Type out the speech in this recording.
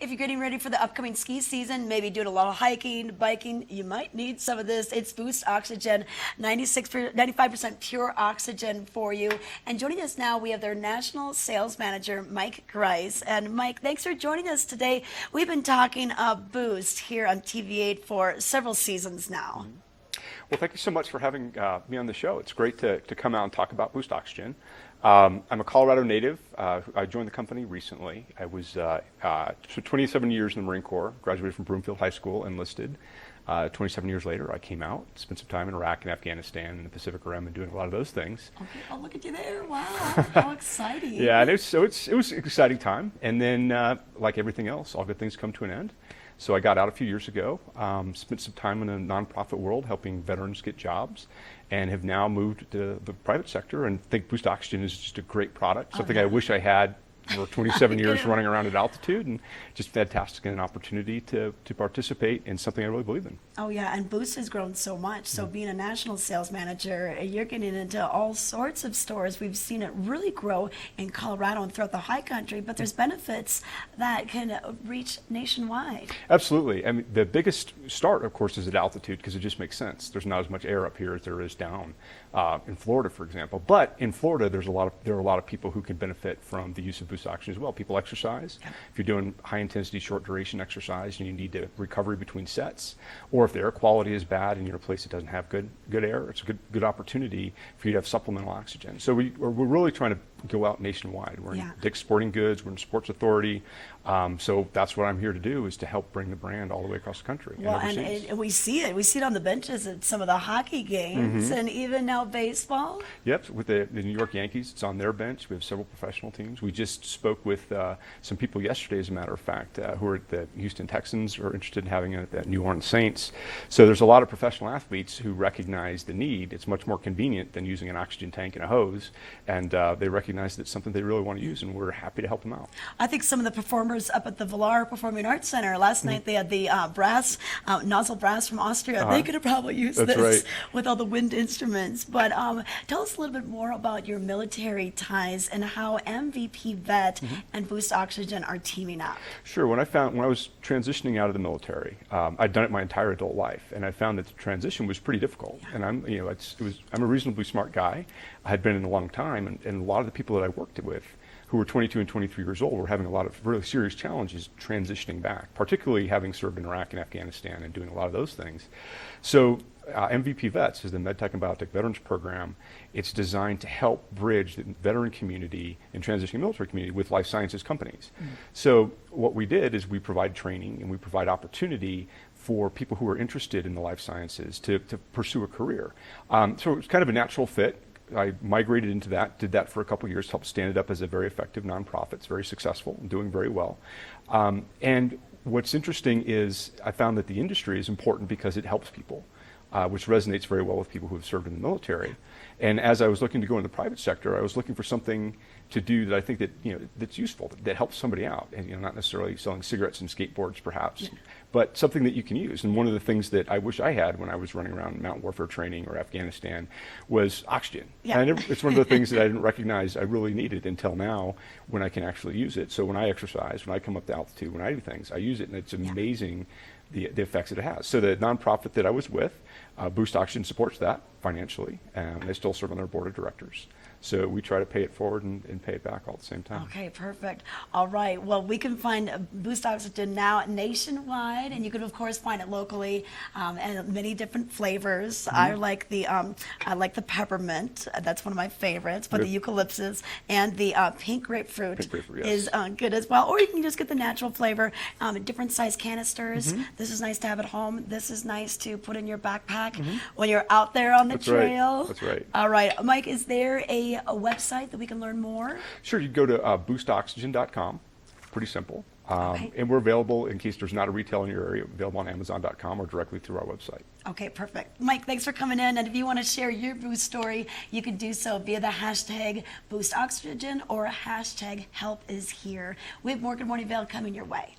If you're getting ready for the upcoming ski season, maybe doing a lot of hiking, biking, you might need some of this. It's Boost Oxygen, 95% pure oxygen for you. And joining us now, we have their National Sales Manager, Mike Grice. And Mike, thanks for joining us today. We've been talking Boost here on TV8 for several seasons now. Well, thank you so much for having me on the show. It's great to come out and talk about Boost Oxygen. I'm a Colorado native. I joined the company recently. I was 27 years in the Marine Corps, graduated from Broomfield High School, enlisted. 27 years later, I came out, spent some time in Iraq and Afghanistan and the Pacific Rim and doing a lot of those things. Okay. Oh, look at you there. Wow. How exciting. Yeah, and it was an exciting time. And then, like everything else, all good things come to an end. So I got out a few years ago, spent some time in the nonprofit world helping veterans get jobs, and have now moved to the private sector and think Boost Oxygen is just a great product, something I wish I had for 27 years running around at altitude, and just fantastic and an opportunity to participate in something I really believe in. Oh yeah, and Boost has grown so much. So being a national sales manager, you're getting into all sorts of stores. We've seen it really grow in Colorado and throughout the high country, but there's benefits that can reach nationwide. Absolutely. I mean, the biggest start, of course, is at altitude because it just makes sense. There's not as much air up here as there is down in Florida, for example. But in Florida, there are a lot of people who can benefit from the use of Boost Oxygen as well. People exercise. If you're doing high intensity, short duration exercise and you need to recovery between sets, or if the air quality is bad and you're in a place that doesn't have good air, it's a good opportunity for you to have supplemental oxygen. So we're really trying to go out nationwide. We're in Dick's Sporting Goods, we're in Sports Authority. So that's what I'm here to do, is to help bring the brand all the way across the country. Well, and we see it. We see it on the benches at some of the hockey games and even now baseball. Yep, with the New York Yankees, it's on their bench. We have several professional teams. We just spoke with some people yesterday, as a matter of fact, who are at the Houston Texans, or interested in having it at the New Orleans Saints. So there's a lot of professional athletes who recognize the need. It's much more convenient than using an oxygen tank and a hose, and they recognize that it's something they really want to use, and we're happy to help them out. I think some of the performers up at the Vail Performing Arts Center last night, they had the nozzle brass from Austria. They could have probably used this with all the wind instruments. But tell us a little bit more about your military ties and how MVP Vet and Boost Oxygen are teaming up. Sure. When I was transitioning out of the military, I'd done it my entire adult life, and I found that the transition was pretty difficult. And I'm a reasonably smart guy. I had been in a long time, and a lot of the people that I worked with, who were 22 and 23 years old, were having a lot of really serious challenges transitioning back, particularly having served in Iraq and Afghanistan and doing a lot of those things. So MVP Vets is the MedTech and Biotech Veterans Program. It's designed to help bridge the veteran community and transitioning military community with life sciences companies. So what we did is we provide training and we provide opportunity for people who are interested in the life sciences to pursue a career. So it's kind of a natural fit. I migrated into that, did that for a couple of years, helped stand it up as a very effective nonprofit. It's very successful and doing very well. And what's interesting is I found that the industry is important because it helps people, which resonates very well with people who have served in the military. And as I was looking to go in the private sector, I was looking for something to do that I think that that's useful, that helps somebody out, and not necessarily selling cigarettes and skateboards, perhaps, but something that you can use. And one of the things that I wish I had when I was running around mountain warfare training or Afghanistan was oxygen. And it's one of the things that I didn't recognize I really needed until now, when I can actually use it. So when I exercise, when I come up to altitude, when I do things, I use it, and it's amazing the effects that it has. So the nonprofit that I was with, Boost Oxygen, supports that financially, and they still serve on their board of directors. So we try to pay it forward and pay it back all at the same time. Okay, perfect. All right. Well, we can find Boost Oxygen now nationwide, and you can, of course, find it locally, and many different flavors. I like the peppermint. That's one of my favorites. But the eucalyptus and the pink grapefruit, is good as well. Or you can just get the natural flavor, different size canisters. This is nice to have at home. This is nice to put in your backpack when you're out there on the trail. That's right. All right. Mike, is there a website that we can learn more? Sure, you can go to boostoxygen.com. Pretty simple. And we're available, in case there's not a retail in your area, available on Amazon.com or directly through our website. Okay, perfect. Mike, thanks for coming in. And if you want to share your Boost story, you can do so via the hashtag BoostOxygen or hashtag HelpIsHere. We have more Good Morning Vail coming your way.